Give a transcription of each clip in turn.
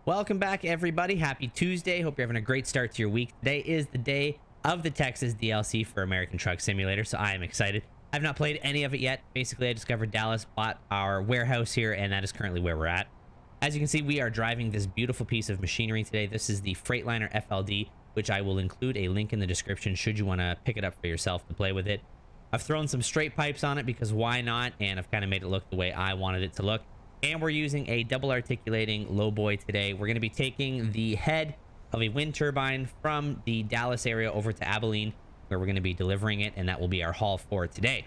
Welcome back, everybody. Happy Tuesday. Hope you're having a great start to your week. Today is the day of the Texas DLC for American Truck Simulator, so I am excited. I've not played any of it yet. Basically, I discovered Dallas, bought our warehouse here, and that is currently where we're at. As you can see, we are driving this beautiful piece of machinery today. This is the Freightliner FLD, which I will include a link in the description should you want to pick it up for yourself to play with it. I've thrown some straight pipes on it because why not, and I've kind of made it look the way I wanted it to look. And we're using a double articulating lowboy today. We're going to be taking the head of a wind turbine from the Dallas area over to Abilene, where we're going to be delivering it, and that will be our haul for today.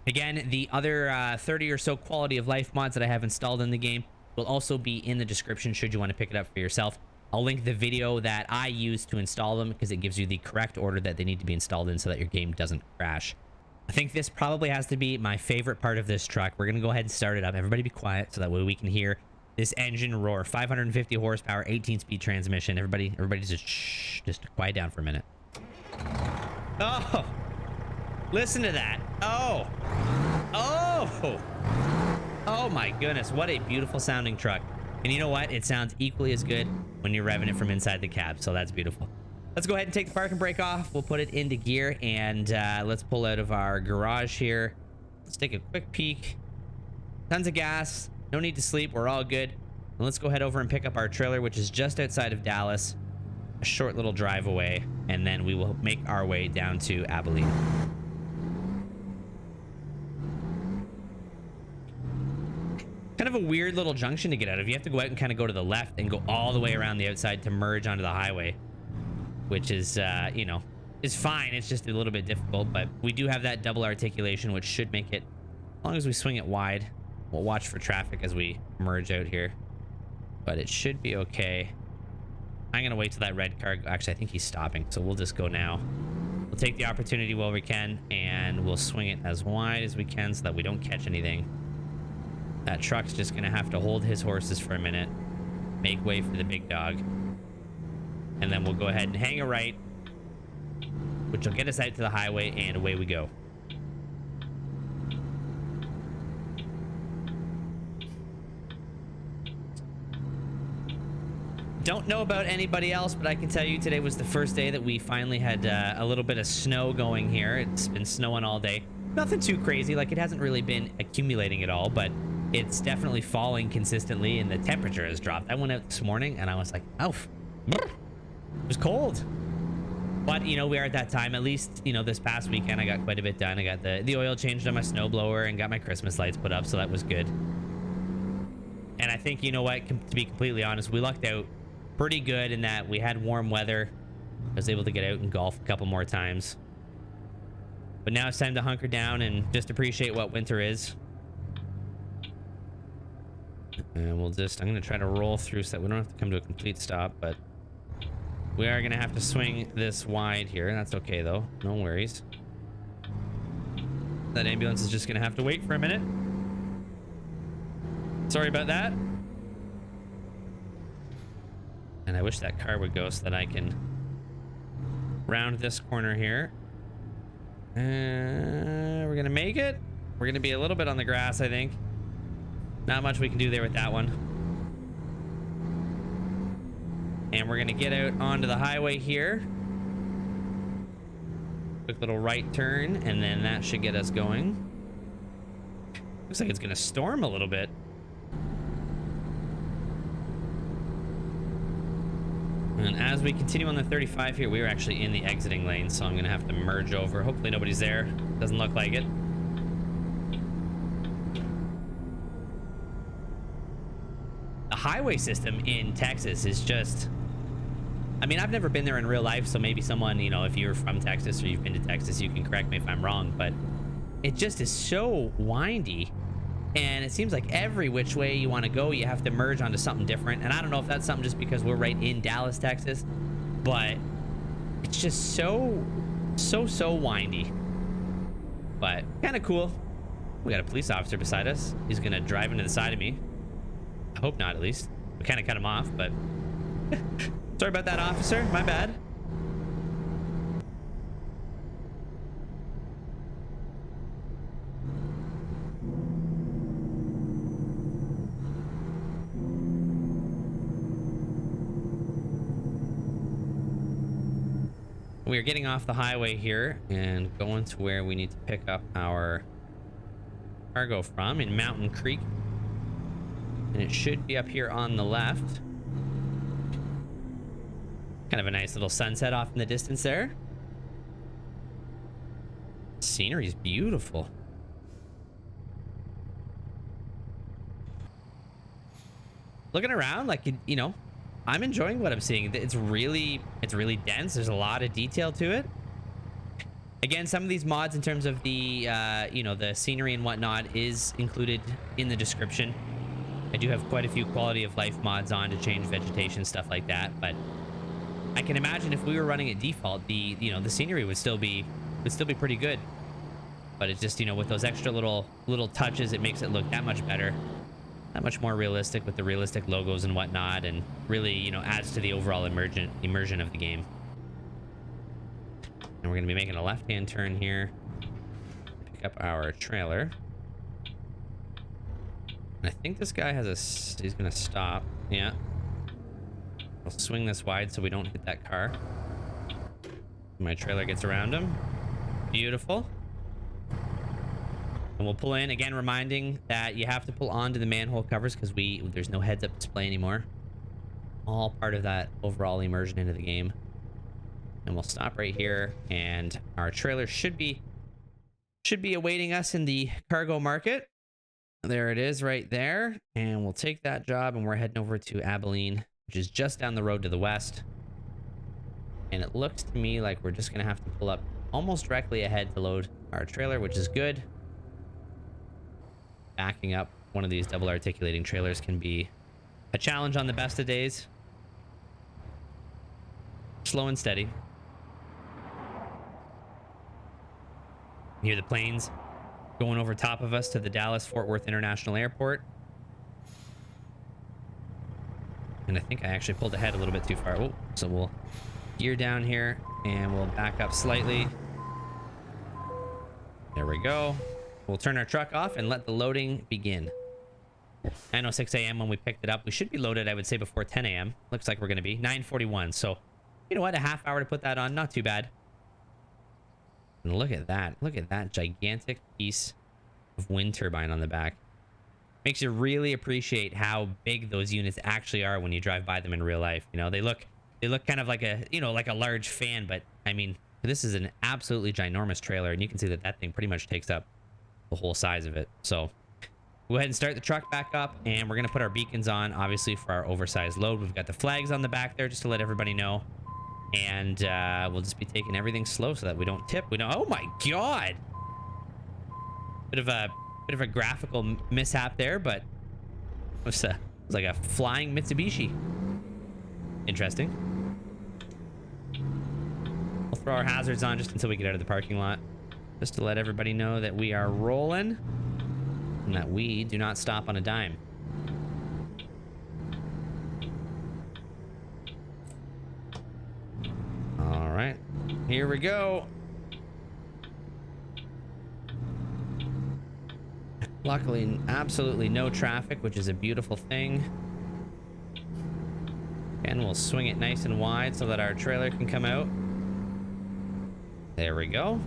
Again, the other 30 or so quality of life mods that I have installed in the game will also be in the description should you want to pick it up for yourself. I'll link the video that I used to install them because it gives you the correct order that they need to be installed in so that your game doesn't crash. I think this probably has to be my favorite part of this truck. We're going to go ahead and start it up. Everybody be quiet so that way we can hear this engine roar. 550 horsepower, 18-speed transmission. Everybody just shh, just quiet down for a minute. Oh, listen to that. Oh, my goodness. What a beautiful sounding truck. And you know what? It sounds equally as good when you're revving it from inside the cab. So that's beautiful. Let's go ahead and take the parking brake off. We'll put it into gear and let's pull out of our garage here. Let's take a quick peek. Tons of gas. No need to sleep. We're all good. And let's go head over and pick up our trailer, which is just outside of Dallas. A short little drive away. And then we will make our way down to Abilene. Kind of a weird little junction to get out of. You have to go out and kind of go to the left and go all the way around the outside to merge onto the highway. Which is, you know, is fine. It's just a little bit difficult, but we do have that double articulation, which should make it, as long as we swing it wide. We'll watch for traffic as we merge out here, but it should be okay. I'm going to wait till that red car, actually, I think he's stopping, so we'll just go now. We'll take the opportunity while we can, and we'll swing it as wide as we can so that we don't catch anything. That truck's just going to have to hold his horses for a minute, make way for the big dog. And then we'll go ahead and hang a right, which will get us out to the highway, and away we go. Don't know about anybody else, but I can tell you today was the first day that we finally had a little bit of snow going here. It's been snowing all day. Nothing too crazy, like it hasn't really been accumulating at all, but it's definitely falling consistently, and the temperature has dropped. I went out this morning, and I was like, oh, it was cold, but you know, we are at that time. At least, you know, this past weekend I got quite a bit done. I got the oil changed on my snowblower and got my Christmas lights put up, so that was good. And I think, you know what, to be completely honest, we lucked out pretty good in that we had warm weather. I was able to get out and golf a couple more times, but now it's time to hunker down and just appreciate what winter is. And we'll just, I'm gonna try to roll through so that we don't have to come to a complete stop, but we are going to have to swing this wide here. That's okay, though. No worries. That ambulance is just going to have to wait for a minute. Sorry about that. And I wish that car would go so that I can round this corner here. We're going to make it. We're going to be a little bit on the grass, I think. Not much we can do there with that one. And we're going to get out onto the highway here. Quick little right turn, and then that should get us going. Looks like it's going to storm a little bit. And as we continue on the 35 here, we are actually in the exiting lane, so I'm going to have to merge over. Hopefully nobody's there. Doesn't look like it. The highway system in Texas is just... I mean, I've never been there in real life, so maybe someone, you know, if you're from Texas or you've been to Texas, you can correct me if I'm wrong, but it just is so windy, and it seems like every which way you want to go, you have to merge onto something different. And I don't know if that's something just because we're right in Dallas, Texas, but it's just so windy, but kind of cool. We got a police officer beside us. He's gonna drive into the side of me. I hope not, at least. We kind of cut him off, but sorry about that, officer. My bad. We are getting off the highway here and going to where we need to pick up our cargo from in Mountain Creek. And it should be up here on the left. Kind of a nice little sunset off in the distance there. Scenery is beautiful. Looking around, like, you know, I'm enjoying what I'm seeing. It's really dense. There's a lot of detail to it. Again, some of these mods in terms of the, you know, the scenery and whatnot is included in the description. I do have quite a few quality of life mods on to change vegetation, stuff like that. But I can imagine if we were running at default, you know, the scenery would still be pretty good. But it's just, you know, with those extra little touches, it makes it look that much better. That much more realistic with the realistic logos and whatnot, and really, you know, adds to the overall immersion of the game. And we're going to be making a left-hand turn here. Pick up our trailer. And I think this guy has he's going to stop. Yeah. We'll swing this wide so we don't hit that car. My trailer gets around him. Beautiful. And we'll pull in again, reminding that you have to pull onto the manhole covers because there's no heads-up display anymore. All part of that overall immersion into the game. And we'll stop right here, and our trailer should be awaiting us in the cargo market. There it is, right there. And we'll take that job, and we're heading over to Abilene, which is just down the road to the west. And it looks to me like we're just gonna have to pull up almost directly ahead to load our trailer, which is good. Backing up one of these double articulating trailers can be a challenge on the best of days. Slow and steady. You hear the planes going over top of us to the Dallas-Fort Worth International Airport. And I think I actually pulled ahead a little bit too far. Oh, so we'll gear down here and we'll back up slightly. There we go. We'll turn our truck off and let the loading begin. 9:06 a.m. when we picked it up. We should be loaded, I would say, before 10 a.m. Looks like we're going to be 9:41. So, you know what? A half hour to put that on. Not too bad. And look at that. Look at that gigantic piece of wind turbine on the back. Makes you really appreciate how big those units actually are when you drive by them in real life. You know, they look kind of like a, you know, like a large fan, but I mean, this is an absolutely ginormous trailer, and you can see that that thing pretty much takes up the whole size of it. So go ahead and start the truck back up, and we're going to put our beacons on, obviously, for our oversized load. We've got the flags on the back there just to let everybody know. And we'll just be taking everything slow so that we don't tip. We don't. Oh my god! Bit of a graphical mishap there, but it was like a flying Mitsubishi. Interesting. We'll throw our hazards on just until we get out of the parking lot, just to let everybody know that we are rolling and that we do not stop on a dime. All right, here we go. Luckily, absolutely no traffic, which is a beautiful thing. And we'll swing it nice and wide so that our trailer can come out. There we go.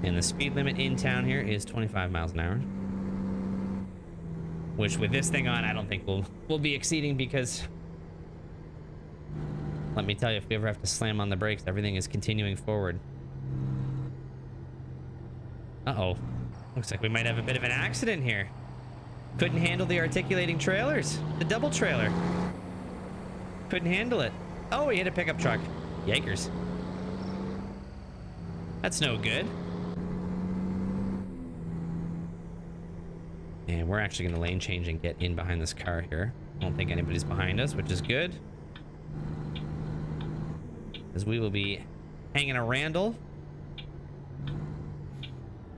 And the speed limit in town here is 25 miles an hour. Which, with this thing on, I don't think we'll be exceeding, because let me tell you, if we ever have to slam on the brakes, everything is continuing forward. Uh-oh. Looks like we might have a bit of an accident here. Couldn't handle the articulating trailers. The double trailer. Couldn't handle it. Oh, he hit a pickup truck. Yikers. That's no good. And we're actually going to lane change and get in behind this car here. I don't think anybody's behind us, which is good, because we will be hanging a Randall.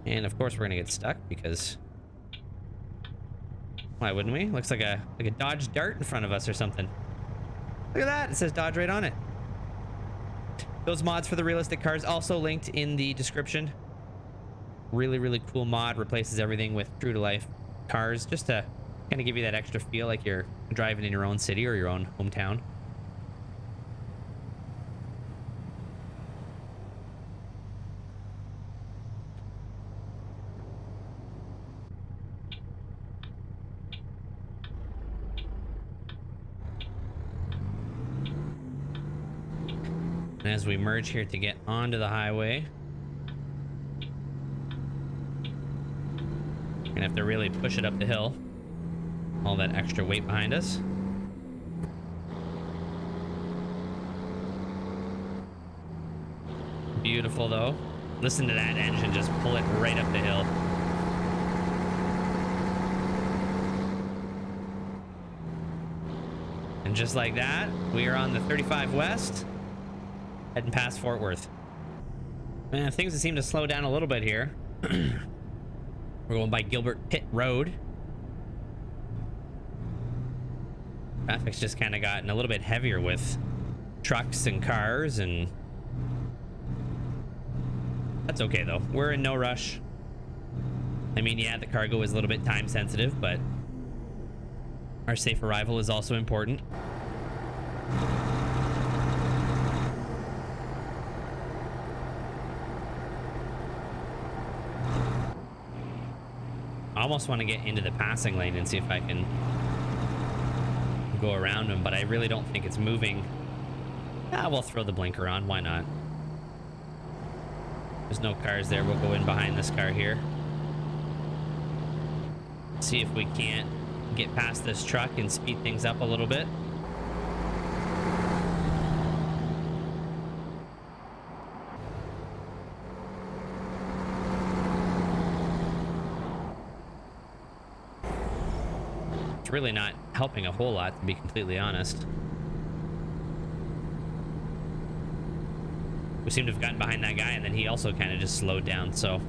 And of course we're going to get stuck, because why wouldn't we? Looks like a Dodge Dart in front of us or something. Look at that. It says Dodge right on it. Those mods for the realistic cars also linked in the description. Really, really cool mod. Replaces everything with true to life cars, just to Kind of give you that extra feel like you're driving in your own city or your own hometown. And as we merge here to get onto the highway, we're gonna have to really push it up the hill. All that extra weight behind us. Beautiful though. Listen to that engine just pull it right up the hill. And just like that, we are on the 35 West, heading past Fort Worth. Man, things seem to slow down a little bit here. We're going by Gilbert Pitt Road. Traffic's just kind of gotten a little bit heavier with trucks and cars, and that's okay though. We're in no rush. I mean, yeah, the cargo is a little bit time sensitive, but our safe arrival is also important. I almost want to get into the passing lane and see if I can go around them, but I really don't think it's moving. We'll throw the blinker on. Why not? There's no cars there. We'll go in behind this car here. See if we can't get past this truck and speed things up a little bit. Really not helping a whole lot, to be completely honest. We seem to have gotten behind that guy, and then he also kind of just slowed down, so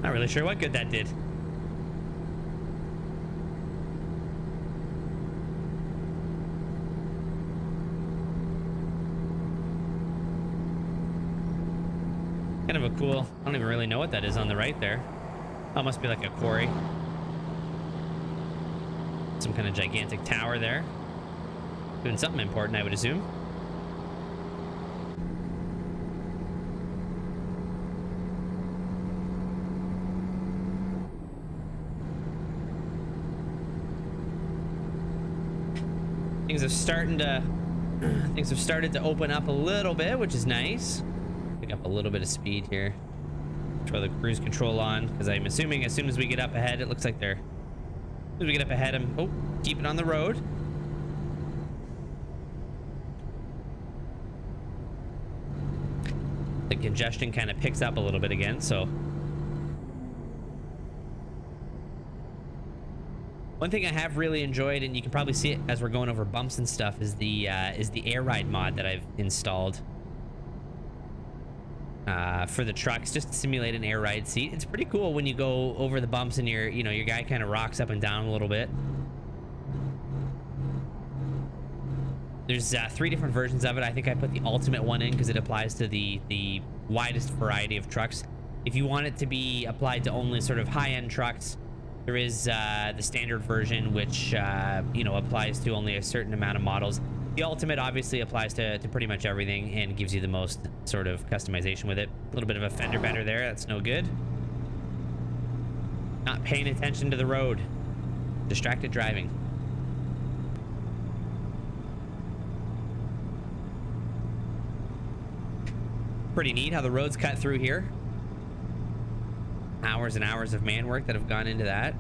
not really sure what good that did. Kind of a cool, I don't even really know what that is on the right there. Oh, must be like a quarry. Some kind of gigantic tower there. Doing something important, I would assume. Things have started to open up a little bit, which is nice. Pick up a little bit of speed here. Throw the cruise control on, because I'm assuming as soon as we get up ahead, it looks like they're... As we get up ahead, keep it on the road. The congestion kind of picks up a little bit again, so... One thing I have really enjoyed, and you can probably see it as we're going over bumps and stuff, is the air ride mod that I've installed for the trucks, just to simulate an air ride seat. It's pretty cool when you go over the bumps and your guy kind of rocks up and down a little bit. There's 3 different versions of it. I think I put the ultimate one in because it applies to the widest variety of trucks. If you want it to be applied to only sort of high-end trucks, there is the standard version, which applies to only a certain amount of models. The ultimate obviously applies to pretty much everything and gives you the most sort of customization with it. A little bit of a fender bender there. That's no good. Not paying attention to the road. Distracted driving. Pretty neat how the road's cut through here. Hours and hours of man work that have gone into that.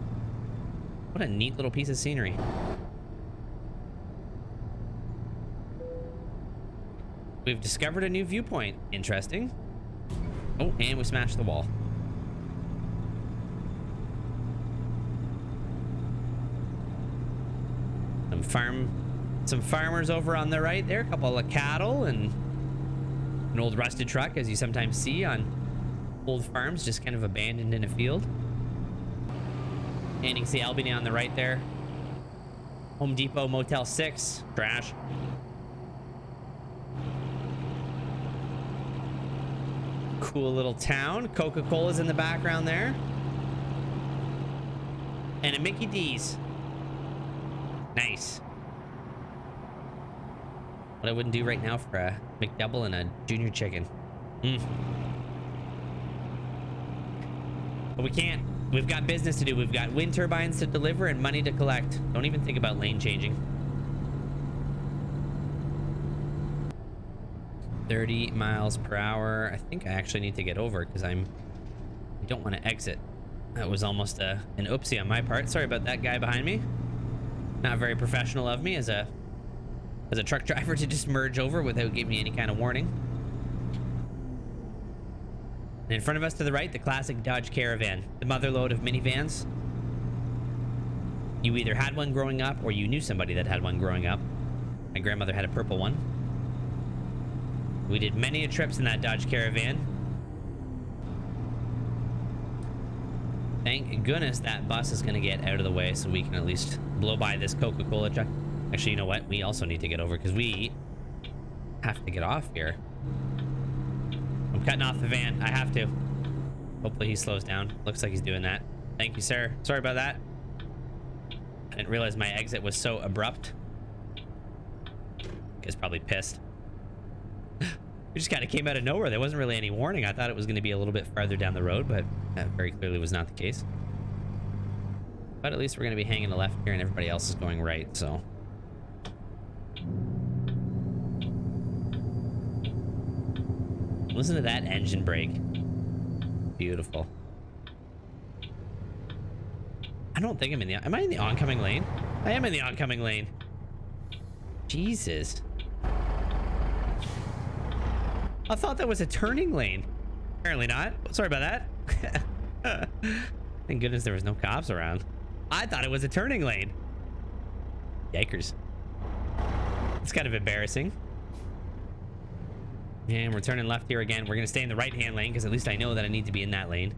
What a neat little piece of scenery. We've discovered a new viewpoint. Interesting. Oh, and we smashed the wall. Some farmers over on the right there. A couple of cattle and an old rusted truck, as you sometimes see on old farms, just kind of abandoned in a field. And you can see Albany on the right there. Home Depot, Motel 6. Trash. cool little town. Coca-Cola's in the background there. And a Mickey D's. Nice. What I wouldn't do right now for a McDouble and a junior chicken. But we can't. We've got business to do. We've got wind turbines to deliver and money to collect. Don't even think about lane changing. 30 miles per hour. I think I actually need to get over because I don't want to exit. That was almost an oopsie on my part. Sorry about that, guy behind me. Not very professional of me as a truck driver to just merge over without giving me any kind of warning. And in front of us to the right, the classic Dodge Caravan, the motherlode of minivans. You either had one growing up or you knew somebody that had one growing up. My grandmother had a purple one. We did many trips in that Dodge Caravan. Thank goodness that bus is going to get out of the way so we can at least blow by this Coca-Cola truck. Actually, you know what? We also need to get over because we have to get off here. I'm cutting off the van. I have to. Hopefully he slows down. Looks like he's doing that. Thank you, sir. Sorry about that. I didn't realize my exit was so abrupt. He's probably pissed. We just kind of came out of nowhere. There wasn't really any warning. I thought it was going to be a little bit farther down the road, but that very clearly was not the case. But at least we're going to be hanging to left here and everybody else is going right, so... Listen to that engine brake. Beautiful. I don't think I'm in the... Am I in the oncoming lane? I am in the oncoming lane. Jesus. I thought that was a turning lane. Apparently not. Sorry about that. Thank goodness there was no cops around. I thought it was a turning lane. Yikers. It's kind of embarrassing. And we're turning left here again. We're going to stay in the right-hand lane because at least I know that I need to be in that lane.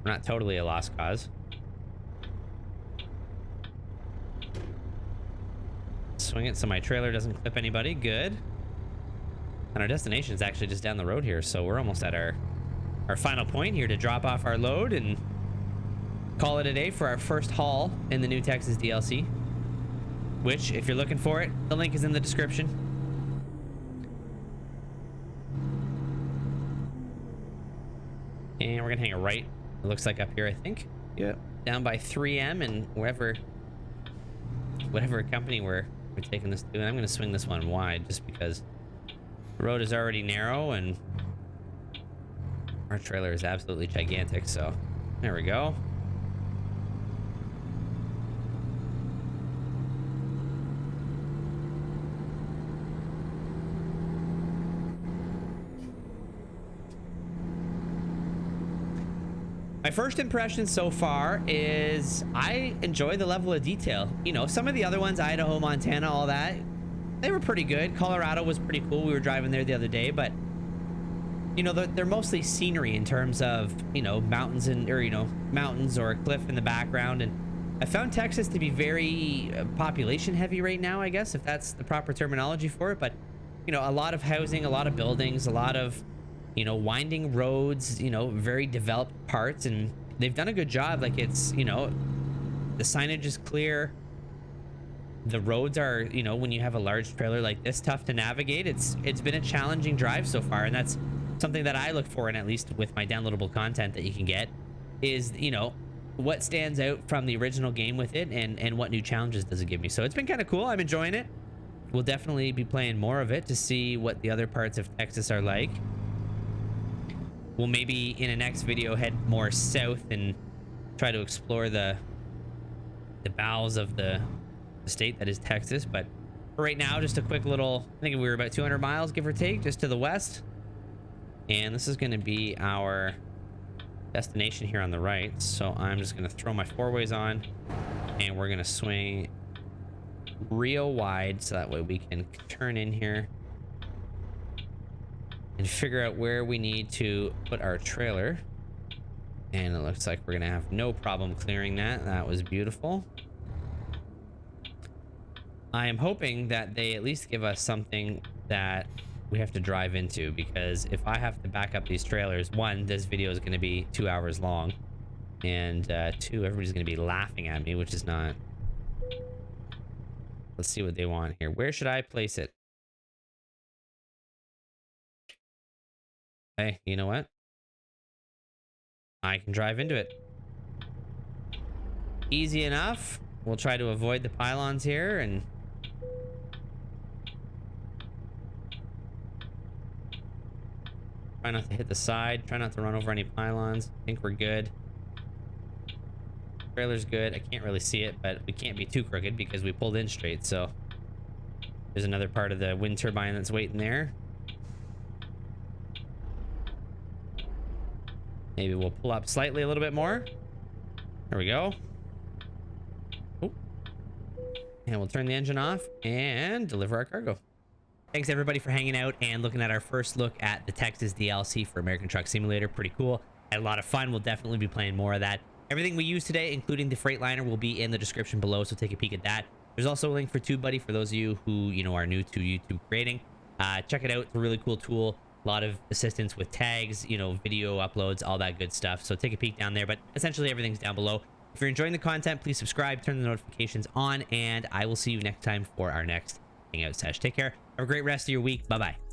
We're not totally a lost cause. Swing it so my trailer doesn't clip anybody. Good. And our destination is actually just down the road here, so we're almost at our final point here to drop off our load and call it a day for our first haul in the new Texas DLC. Which, if you're looking for it, the link is in the description. And we're gonna hang a right. It looks like up here, I think. Yep. Down by 3M and whatever company we're taking this to. And I'm gonna swing this one wide just because the road is already narrow and our trailer is absolutely gigantic. So there we go. My first impression so far is I enjoy the level of detail. You know, some of the other ones, Idaho, Montana, all that, they were pretty good. Colorado was pretty cool. We were driving there the other day, but you know, they're mostly scenery in terms of, you know, mountains mountains or a cliff in the background. And I found Texas to be very population heavy right now, I guess, if that's the proper terminology for it. But, you know, a lot of housing, a lot of buildings, a lot of, you know, winding roads, you know, very developed parts, and they've done a good job. Like, it's, you know, the signage is clear. The roads are, you know, when you have a large trailer like this, tough to navigate. It's been a challenging drive so far, and that's something that I look for, and at least with my downloadable content that you can get, is, you know, what stands out from the original game with it, and what new challenges does it give me. So it's been kind of cool. I'm enjoying it. We'll definitely be playing more of it to see what the other parts of Texas are like. We'll maybe in a next video head more south and try to explore the bowels of the state that is Texas. But for right now, just a quick little, I think we were about 200 miles, give or take, just to the west. And this is going to be our destination here on the right. So I'm just going to throw my four-ways on, and we're going to swing real wide so that way we can turn in here and figure out where we need to put our trailer. And it looks like we're gonna have no problem clearing that. That was beautiful. I am hoping that they at least give us something that we have to drive into, because if I have to back up these trailers, one, this video is going to be 2 hours long, and two, everybody's going to be laughing at me, which is not. Let's see what they want here. Where should I place it? Hey, you know what? I can drive into it. Easy enough. We'll try to avoid the pylons here and try not to hit the side. Try not to run over any pylons. I think we're good. Trailer's good. I can't really see it, but we can't be too crooked because we pulled in straight. So there's another part of the wind turbine that's waiting there. Maybe we'll pull up slightly a little bit more. There we go. Oh. And we'll turn the engine off and deliver our cargo. Thanks everybody for hanging out and looking at our first look at the Texas DLC for American Truck Simulator. Pretty cool. Had a lot of fun. We'll definitely be playing more of that. Everything we use today, including the Freightliner, will be in the description below, so take a peek at that. There's also a link for TubeBuddy for those of you who, you know, are new to YouTube creating. Check it out. It's a really cool tool. A lot of assistance with tags, you know, video uploads, all that good stuff. So take a peek down there, but essentially everything's down below. If you're enjoying the content, please subscribe, turn the notifications on, and I will see you next time for our next Hangout Sesh. Take care. Have a great rest of your week. Bye-bye.